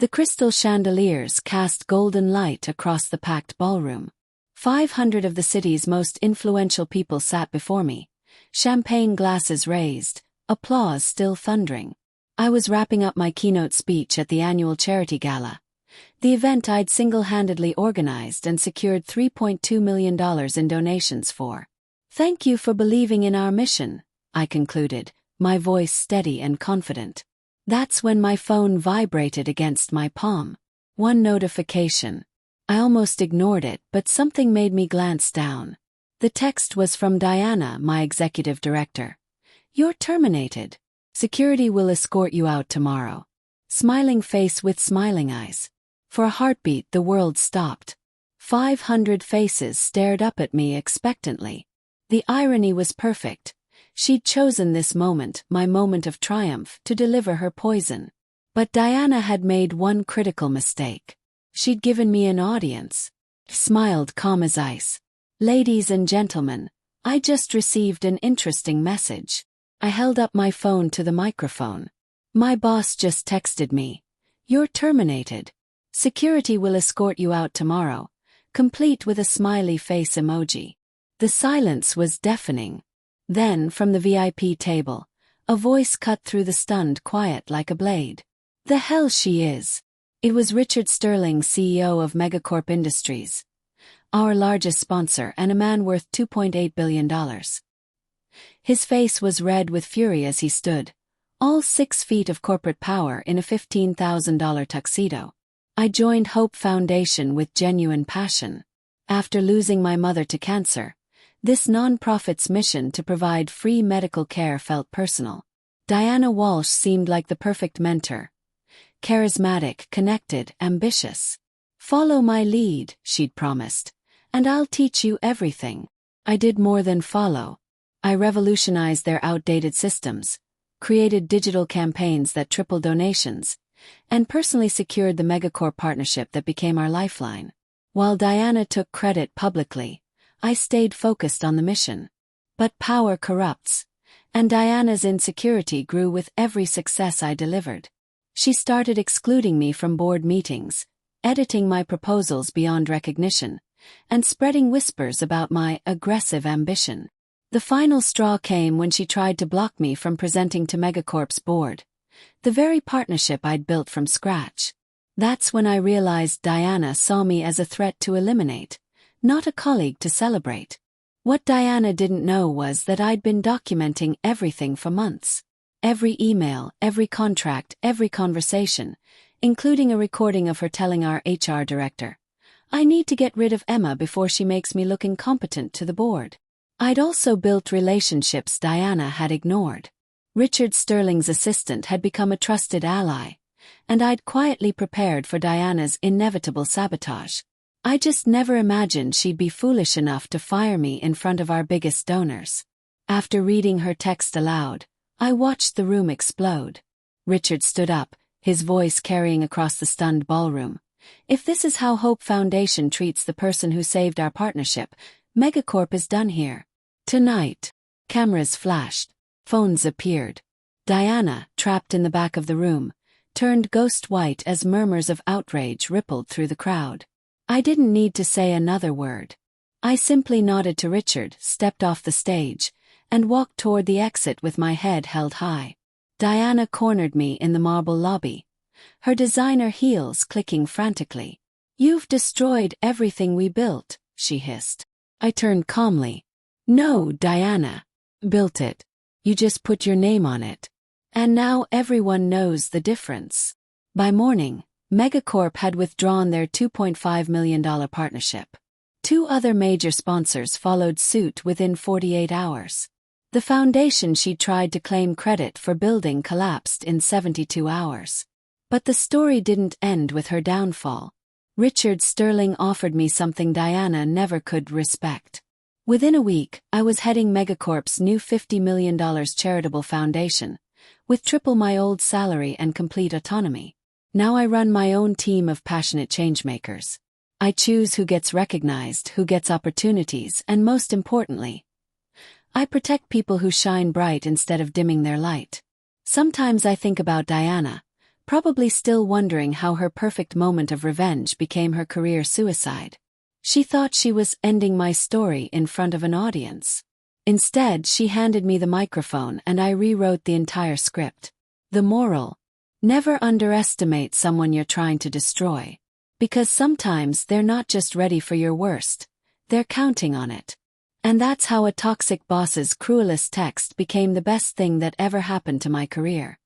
The crystal chandeliers cast golden light across the packed ballroom. 500 of the city's most influential people sat before me, champagne glasses raised, applause still thundering. I was wrapping up my keynote speech at the annual charity gala, the event I'd single-handedly organized and secured $3.2 million in donations for. "Thank you for believing in our mission," I concluded, my voice steady and confident. That's when my phone vibrated against my palm. One notification. I almost ignored it, but something made me glance down. The text was from Diana, my executive director. "You're terminated. Security will escort you out tomorrow." Smiling face with smiling eyes. For a heartbeat, the world stopped. 500 faces stared up at me expectantly. The irony was perfect. She'd chosen this moment, my moment of triumph, to deliver her poison. But Diana had made one critical mistake. She'd given me an audience. Smiled calm as ice. "Ladies and gentlemen, I just received an interesting message." I held up my phone to the microphone. "My boss just texted me. You're terminated. Security will escort you out tomorrow," complete with a smiley face emoji. The silence was deafening. Then, from the VIP table, a voice cut through the stunned quiet like a blade. "The hell she is." It was Richard Sterling, CEO of Megacorp Industries, our largest sponsor and a man worth $2.8 billion. His face was red with fury as he stood, all 6 feet of corporate power in a $15,000 tuxedo. I joined Hope Foundation with genuine passion. After losing my mother to cancer, this non-profit's mission to provide free medical care felt personal. Diana Walsh seemed like the perfect mentor. Charismatic, connected, ambitious. "Follow my lead," she'd promised, "and I'll teach you everything." I did more than follow. I revolutionized their outdated systems, created digital campaigns that tripled donations, and personally secured the Megacorp partnership that became our lifeline. While Diana took credit publicly, I stayed focused on the mission. But power corrupts, and Diana's insecurity grew with every success I delivered. She started excluding me from board meetings, editing my proposals beyond recognition, and spreading whispers about my aggressive ambition. The final straw came when she tried to block me from presenting to Megacorp's board, the very partnership I'd built from scratch. That's when I realized Diana saw me as a threat to eliminate, not a colleague to celebrate. What Diana didn't know was that I'd been documenting everything for months. Every email, every contract, every conversation, including a recording of her telling our HR director, "I need to get rid of Emma before she makes me look incompetent to the board." I'd also built relationships Diana had ignored. Richard Sterling's assistant had become a trusted ally, and I'd quietly prepared for Diana's inevitable sabotage. I just never imagined she'd be foolish enough to fire me in front of our biggest donors. After reading her text aloud, I watched the room explode. Richard stood up, his voice carrying across the stunned ballroom. "If this is how Hope Foundation treats the person who saved our partnership, Megacorp is done here. Tonight." Cameras flashed. Phones appeared. Diana, trapped in the back of the room, turned ghost white as murmurs of outrage rippled through the crowd. I didn't need to say another word. I simply nodded to Richard, stepped off the stage, and walked toward the exit with my head held high. Diana cornered me in the marble lobby, her designer heels clicking frantically. "You've destroyed everything we built," she hissed. I turned calmly. "No, Diana. Built it. You just put your name on it. And now everyone knows the difference." By morning, Megacorp had withdrawn their $2.5 million partnership. 2 other major sponsors followed suit within 48 hours. The foundation she'd tried to claim credit for building collapsed in 72 hours. But the story didn't end with her downfall. Richard Sterling offered me something Diana never could respect. Within a week, I was heading Megacorp's new $50 million charitable foundation, with triple my old salary and complete autonomy. Now I run my own team of passionate changemakers. I choose who gets recognized, who gets opportunities, and most importantly, I protect people who shine bright instead of dimming their light. Sometimes I think about Diana, probably still wondering how her perfect moment of revenge became her career suicide. She thought she was ending my story in front of an audience. Instead, she handed me the microphone and I rewrote the entire script. The moral: never underestimate someone you're trying to destroy. Because sometimes they're not just ready for your worst, they're counting on it. And that's how a toxic boss's cruelest text became the best thing that ever happened to my career.